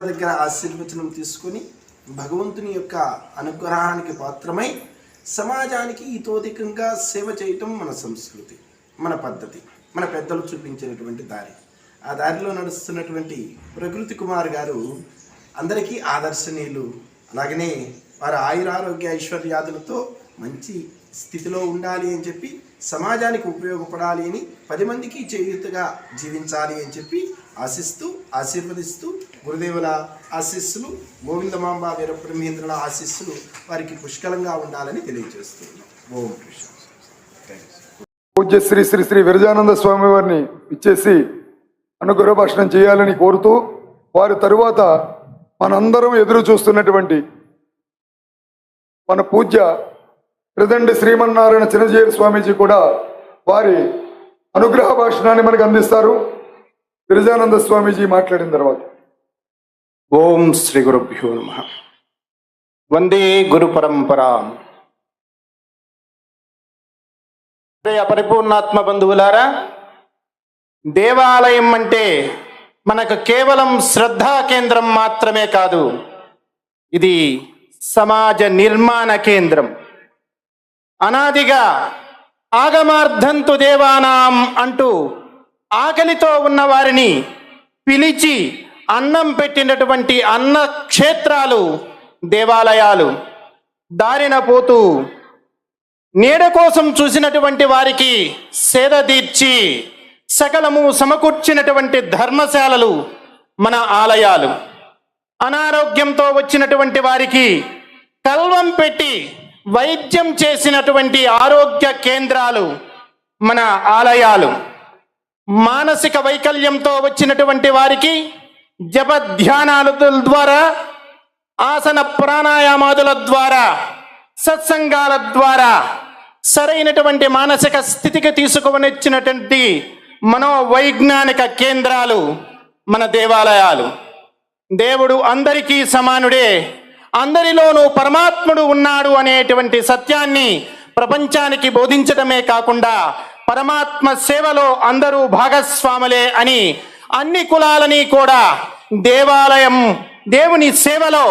దగ్గర ఆశీర్వచనం తీసుకుని భగవంతుని యొక్క అనుగ్రహానికి పాత్రమై సమాజానికి ఇతోధికంగా సేవ చేయటం మన సంస్కృతి, మన పద్ధతి, మన పెద్దలు చూపించినటువంటి దారి. ఆ దారిలో నడుస్తున్నటువంటి ప్రకృతి కుమార్ గారు అందరికీ ఆదర్శనీయులు. అలాగనే వారి ఆయురారోగ్య ఐశ్వర్యాదులతో మంచి స్థితిలో ఉండాలి అని చెప్పి, సమాజానికి ఉపయోగపడాలి అని, 10 మందికి చేయూతగా జీవించాలి అని చెప్పి ఆశిస్తూ ఆశీర్వదిస్తూ గురుదేవుల ఆశీస్సులు, గోవిందమాంబ వీరబ్రహ్మేంద్రుల ఆశీస్సులు వారికి పుష్కలంగా ఉండాలని తెలియజేస్తున్నాం. ఓం కృష్ణ. పూజ్య శ్రీ శ్రీ శ్రీ విరజానంద స్వామి వారిని ఇచ్చేసి అనుగ్రహ భాషణం చేయాలని కోరుతూ, వారి తరువాత మనందరం ఎదురు చూస్తున్నటువంటి మన పూజ్య ప్రదండి శ్రీమన్నారాయణ చిన్నజీయర్ స్వామీజీ కూడా వారి అనుగ్రహ భాషణాన్ని మనకు అందిస్తారు. విరజానంద స్వామీజీ మాట్లాడిన తర్వాత. ఓం శ్రీ గురుభ్యో నమః. వందే గురు పరంపరా. పరిపూర్ణాత్మ బంధువులారా, దేవాలయం అంటే మనకు కేవలం శ్రద్ధా కేంద్రం మాత్రమే కాదు, ఇది సమాజ నిర్మాణ కేంద్రం. అనాదిగా ఆగమార్థంతు దేవానాం అంటూ ఆకలితో ఉన్న వారిని పిలిచి అన్నం పెట్టినటువంటి అన్న క్షేత్రాలు దేవాలయాలు. దారిన పోతూ నీడ కోసం చూసినటువంటి వారికి సేద తీర్చి సకలము సమకూర్చినటువంటి ధర్మశాలలు మన ఆలయాలు. అనారోగ్యంతో వచ్చినటువంటి వారికి కల్వం పెట్టి వైద్యం చేసినటువంటి ఆరోగ్య కేంద్రాలు మన ఆలయాలు. మానసిక వైకల్యంతో వచ్చినటువంటి వారికి జప ధ్యానాల ద్వారా, ఆసన ప్రాణాయామాదుల ద్వారా, సత్సంగాల ద్వారా సరైనటువంటి మానసిక స్థితికి తీసుకువచ్చినటువంటి మనోవైజ్ఞానిక కేంద్రాలు మన దేవాలయాలు. దేవుడు అందరికీ సమానుడే, అందరిలోనూ పరమాత్ముడు ఉన్నాడు అనేటువంటి సత్యాన్ని ప్రపంచానికి బోధించడమే కాకుండా పరమాత్మ సేవలో అందరూ భాగస్వాములే అని అన్ని కులాలని కూడా దేవాలయం దేవుని సేవలో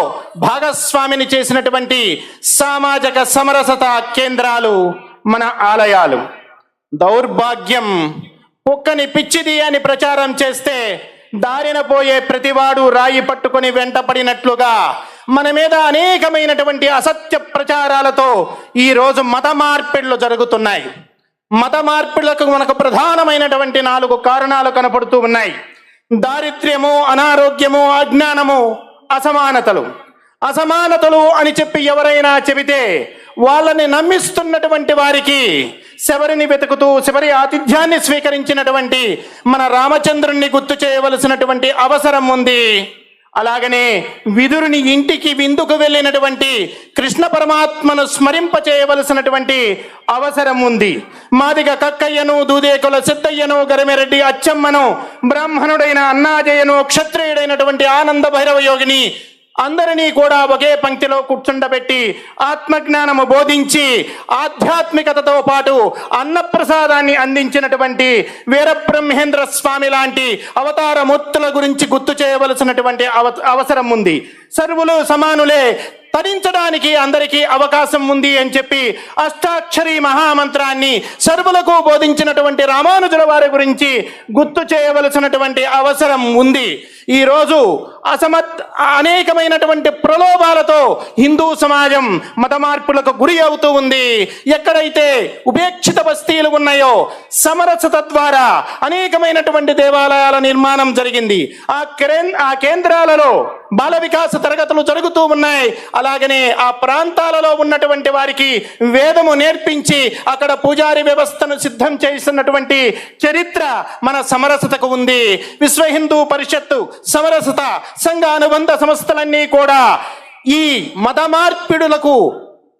భాగస్వామిని చేసినటువంటి సామాజిక సమరసత కేంద్రాలు మన ఆలయాలు. దౌర్భాగ్యం కుక్కని పిచ్చిది అని ప్రచారం చేస్తే దారిన పోయే ప్రతివాడు రాయి పట్టుకొని వెంటపడినట్లుగా మన మీద అనేకమైనటువంటి అసత్య ప్రచారాలతో ఈరోజు మత మార్పిడులు జరుగుతున్నాయి. మత మార్పిడులకు మనకు ప్రధానమైనటువంటి 4 కారణాలు కనపడుతూ ఉన్నాయి. దారిద్ర్యము, అనారోగ్యము, అజ్ఞానము, అసమానతలు అని చెప్పి ఎవరైనా చెబితే వాళ్ళని నమ్మిస్తున్నటువంటి వారికి శబరిని వెతుకుతూ శబరి ఆతిథ్యాన్ని స్వీకరించినటువంటి మన రామచంద్రుణ్ణి గుర్తు చేయవలసినటువంటి అవసరం ఉంది. అలాగనే విదురుని ఇంటికి విందుకు వెళ్ళినటువంటి కృష్ణ పరమాత్మను స్మరింప చేయవలసినటువంటి అవసరం ఉంది. మాదిగ కక్కయ్యను, దూదేకుల సిద్ధయ్యను, గరిమెరెడ్డి అచ్చమ్మను, బ్రాహ్మణుడైన అన్నాజయ్యను, క్షత్రియుడైనటువంటి ఆనంద భైరవ యోగిని అందరినీ కూడా ఒకే పంక్తిలో కూర్చుండబెట్టి ఆత్మజ్ఞానము బోధించి ఆధ్యాత్మికతతో పాటు అన్నప్రసాదాన్ని అందించినటువంటి వీరబ్రహ్మేంద్ర స్వామి లాంటి అవతార మూర్తుల గురించి గుర్తు చేయవలసినటువంటి అవసరం ఉంది. సర్వులు సమానులే, తరించడానికి అందరికీ అవకాశం ఉంది అని చెప్పి అష్టాక్షరి మహామంత్రాన్ని సర్వులకు బోధించినటువంటి రామానుజుల వారి గురించి గుర్తు చేయవలసినటువంటి అవసరం ఉంది. ఈరోజు అనేకమైనటువంటి ప్రలోభాలతో హిందూ సమాజం మత మార్పులకు గురి అవుతూ ఉంది. ఎక్కడైతే ఉపేక్షిత బస్తీలు ఉన్నాయో సమరసత ద్వారా అనేకమైనటువంటి దేవాలయాల నిర్మాణం జరిగింది. ఆ కేంద్రాలలో బాల వికాస తరగతులు జరుగుతూ ఉన్నాయి. అలాగనే ఆ ప్రాంతాలలో ఉన్నటువంటి వారికి వేదము నేర్పించి అక్కడ పూజారి వ్యవస్థను సిద్ధం చేసినటువంటి చరిత్ర మన సమరసతకు ఉంది. విశ్వ హిందూ పరిషత్తు, సమరసత, సంఘ అనుబంధ సంస్థలన్నీ కూడా ఈ మత మార్పిడులకు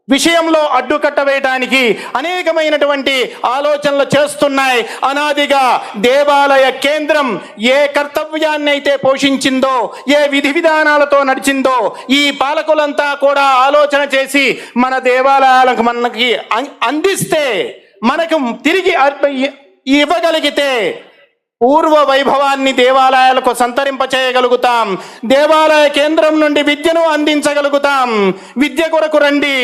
విషయంలో అడ్డుకట్ట వేయడానికి అనేకమైనటువంటి ఆలోచనలు చేస్తున్నాయి. అనాదిగా దేవాలయ కేంద్రం ఏ కర్తవ్యాన్ని అయితే పోషించిందో, ఏ విధి విధానాలతో నడిచిందో ఈ పాలకులంతా కూడా ఆలోచన చేసి మన దేవాలయాలకు మనకి అందిస్తే, మనకు తిరిగి ఇవ్వగలిగితే పూర్వ వైభవాన్ని దేవాలయాలకు సంతరింపచేయగలుగుతాం. దేవాలయ కేంద్రం నుండి విద్యను అందించగలుగుతాం. విద్య కొరకు రండి,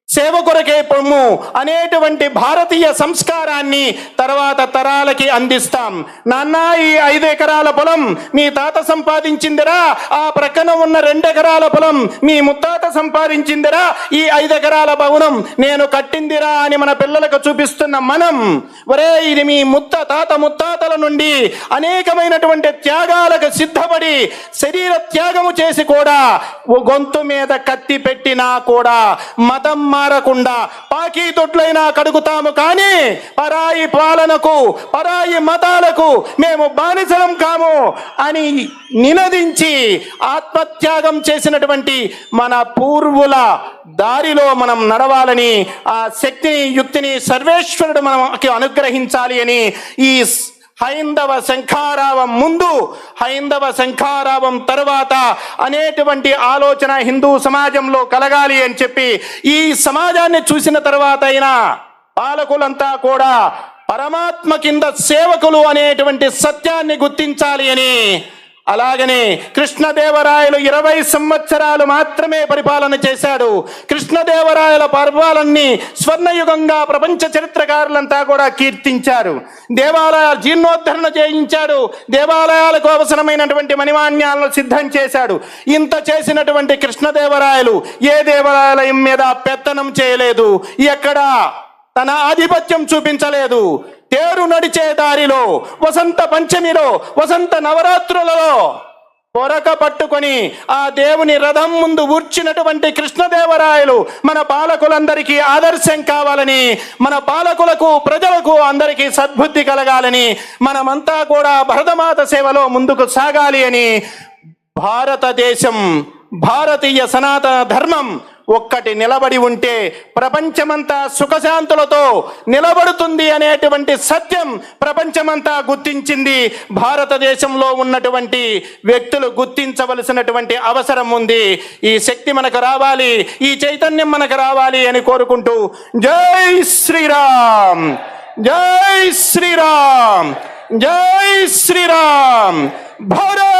సేవ కొరకే పొమ్ము అనేటువంటి భారతీయ సంస్కారాన్ని తర్వాత తరాలకి అందిస్తాం. నాన్న, ఈ 5 ఎకరాల పొలం మీ తాత సంపాదించిందిరా, ఆ ప్రక్కన ఉన్న 2 ఎకరాల పొలం మీ ముత్తాత సంపాదించిందిరా, ఈ 5 ఎకరాల భవనం నేను కట్టిందిరా అని మన పిల్లలకు చూపిస్తున్న మనం, ఒరే ఇది మీ తాత ముత్తాతల నుండి అనేకమైనటువంటి త్యాగాలకు సిద్ధపడి శరీర త్యాగము చేసి కూడా గొంతు మీద కత్తి పెట్టినా కూడా మతం మారకుండా పాకీ తొట్లైనా కడుగుతాము, కానీ పరాయి పాలనకు పరాయి మతాలకు మేము బానిసలం కాము అని నినదించి ఆత్మత్యాగం చేసినటువంటి మన పూర్వుల దారిలో మనం నడవాలని, ఆ శక్తిని యుక్తిని సర్వేశ్వరుడు మనకి అనుగ్రహించాలి అని ఈ హైందవ శంఖారావం ముందు, హైందవ శంఖారావం తరువాత అనేటువంటి ఆలోచన హిందూ సమాజంలో కలగాలి అని చెప్పి, ఈ సమాజాన్ని చూసిన తర్వాత అయినా పాలకులంతా కూడా పరమాత్మ కింద సేవకులు అనేటువంటి సత్యాన్ని గుర్తించాలి అని, అలాగనే కృష్ణదేవరాయలు 20 సంవత్సరాలు మాత్రమే పరిపాలన చేశాడు. కృష్ణదేవరాయల పరిపాలనని స్వర్ణయుగంగా ప్రపంచ చరిత్రకారులంతా కూడా కీర్తించారు. దేవాలయాలు జీర్ణోద్ధరణ చేయించాడు, దేవాలయాలకు అవసరమైనటువంటి మణిమాన్యాలను సిద్ధం చేశాడు. ఇంత చేసినటువంటి కృష్ణదేవరాయలు ఏ దేవాలయం మీద పెత్తనం చేయలేదు, ఎక్కడ తన ఆధిపత్యం చూపించలేదు. తేరు నడిచే దారిలో, వసంత పంచమిలో, వసంత నవరాత్రులలో పొరక పట్టుకొని ఆ దేవుని రథం ముందు ఊర్చినటువంటి కృష్ణదేవరాయలు మన పాలకులందరికీ ఆదర్శం కావాలని, మన పాలకులకు ప్రజలకు అందరికీ సద్బుద్ధి కలగాలని, మనమంతా కూడా భరతమాత సేవలో ముందుకు సాగాలి అని, భారతదేశం భారతీయ సనాతన ధర్మం ఒక్కటి నిలబడి ఉంటే ప్రపంచమంతా సుఖశాంతులతో నిలబడుతుంది అనేటువంటి సత్యం ప్రపంచమంతా గుర్తించింది. భారతదేశంలో ఉన్నటువంటి వ్యక్తులు గుర్తించవలసినటువంటి అవసరం ఉంది. ఈ శక్తి మనకు రావాలి, ఈ చైతన్యం మనకు రావాలి అని కోరుకుంటూ, జై శ్రీరామ్, జై శ్రీరామ్, జై శ్రీరామ్. భారత్